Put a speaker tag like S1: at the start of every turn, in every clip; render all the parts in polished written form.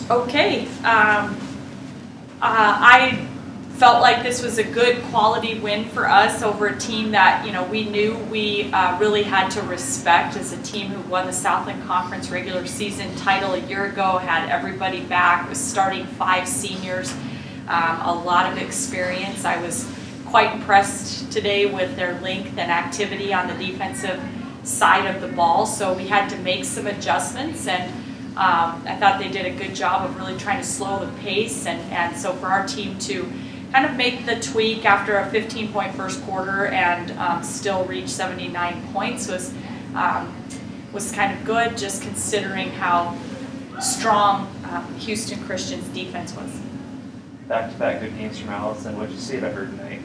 S1: Okay. I felt like this was a good quality win for us over a team that we knew we really had to respect as a team who won the Southland Conference regular season title a year ago, had everybody back, was starting 5 seniors, a lot of experience. I was quite impressed today with their length and activity on the defensive side of the ball, so we had to make some adjustments, and I thought they did a good job of really trying to slow the pace, and so for our team to kind of make the tweak after a 15-point first quarter and still reach 79 points was kind of good, just considering how strong Houston Christian's defense was.
S2: Back-to-back good games from Allison. What did you see about her tonight?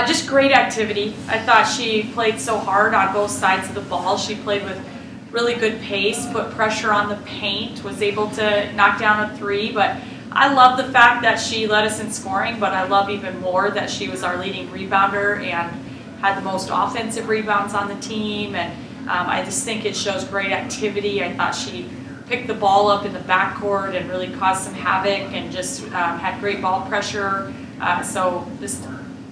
S1: Just great activity. I thought she played so hard on both sides of the ball. She played with really good pace, put pressure on the paint, was able to knock down a 3, but I love the fact that she led us in scoring, but I love even more that she was our leading rebounder and had the most offensive rebounds on the team, and I just think it shows great activity. I thought she picked the ball up in the backcourt and really caused some havoc and just had great ball pressure, so just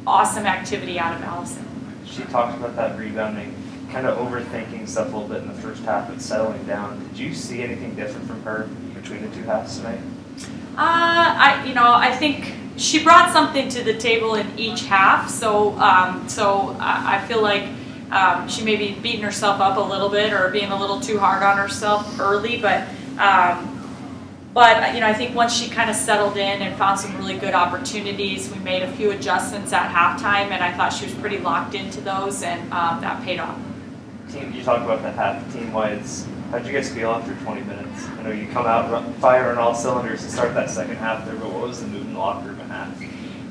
S1: awesome activity out of Allison.
S2: She talked about that rebounding, kind of overthinking stuff a little bit in the first half, but settling down. Did you see anything different from her between the two halves tonight?
S1: I think she brought something to the table in each half, so I feel like she may be beating herself up a little bit or being a little too hard on herself early, but I think once she kind of settled in and found some really good opportunities, we made a few adjustments at halftime, and I thought she was pretty locked into those, and that paid off.
S2: You talked about the half team-wide. How'd you guys feel after 20 minutes? I know you come out firing all cylinders to start that second half there, but what was the mood in the locker room at half?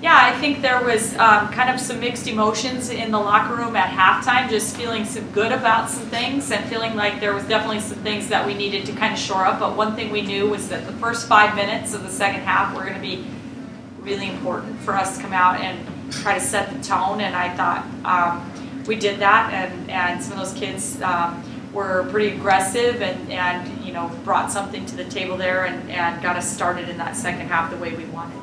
S1: Yeah, I think there was kind of some mixed emotions in the locker room at halftime, just feeling some good about some things and feeling like there was definitely some things that we needed to kind of shore up. But one thing we knew was that the first 5 minutes of the second half were going to be really important for us to come out and try to set the tone, and I thought we did that, and some of those kids were pretty aggressive and brought something to the table there and got us started in that second half the way we wanted.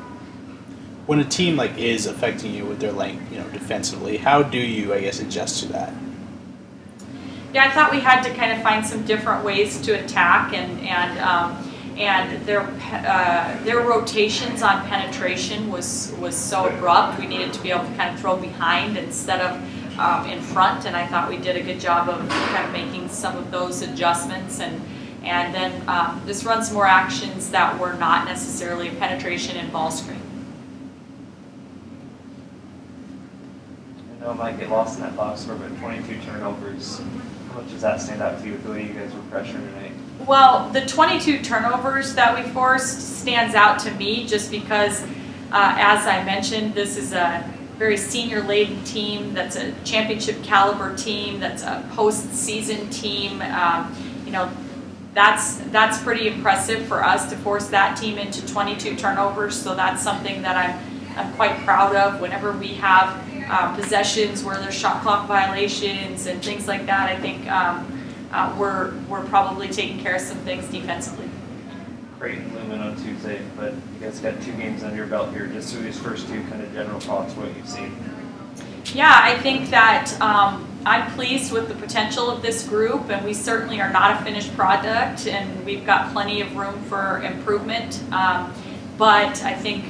S3: When a team is affecting you with their length, defensively, how do you, adjust to that?
S1: Yeah, I thought we had to kind of find some different ways to attack, and their rotations on penetration was so abrupt. We needed to be able to kind of throw behind instead of in front, and I thought we did a good job of kind of making some of those adjustments, and then just run some more actions that were not necessarily a penetration and ball screen.
S2: I know it might get lost in that box score, but 22 turnovers. How much does that stand out to you with the way you guys were pressuring tonight?
S1: Well, the 22 turnovers that we forced stands out to me just because, as I mentioned, this is a very senior-laden team, that's a championship caliber team, that's a postseason team. That's pretty impressive for us to force that team into 22 turnovers, so that's something that I'm quite proud of. Whenever we have possessions where there's shot clock violations and things like that, I think we're probably taking care of some things defensively.
S2: Creighton Lumen on Tuesday, but you guys got 2 games under your belt here. Just through these first 2, kind of general thoughts, what you've seen.
S1: Yeah, I think that I'm pleased with the potential of this group, and we certainly are not a finished product, and we've got plenty of room for improvement. But I think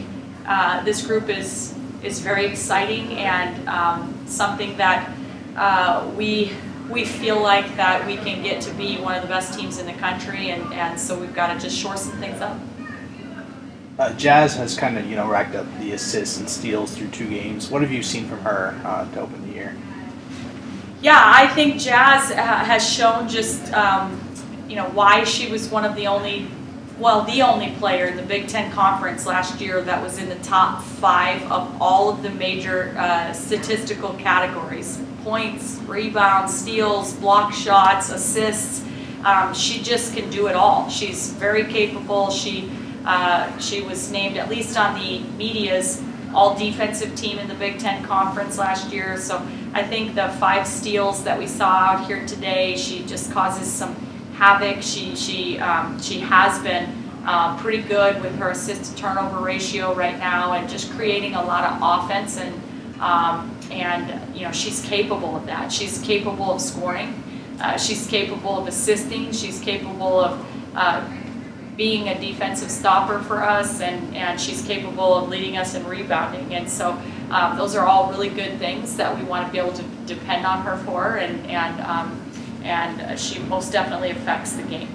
S1: this group is very exciting and something that we feel like that we can get to be one of the best teams in the country, and so we've got to just shore some things up.
S3: Jazz has kind of, racked up the assists and steals through 2 games. What have you seen from her to open the year?
S1: Yeah, I think Jazz has shown just, why she was one of the only player in the Big Ten Conference last year that was in the top 5 of all of the major statistical categories. Points, rebounds, steals, block shots, assists. She just can do it all. She's very capable. She was named, at least on the media's, all-defensive team in the Big Ten Conference last year. So I think the 5 steals that we saw out here today, she just causes some havoc. She has been pretty good with her assist to turnover ratio right now, and just creating a lot of offense. And you know, she's capable of that. She's capable of scoring. She's capable of assisting. She's capable of being a defensive stopper for us, and she's capable of leading us in rebounding. And so those are all really good things that we want to be able to depend on her for, and she most definitely affects the game.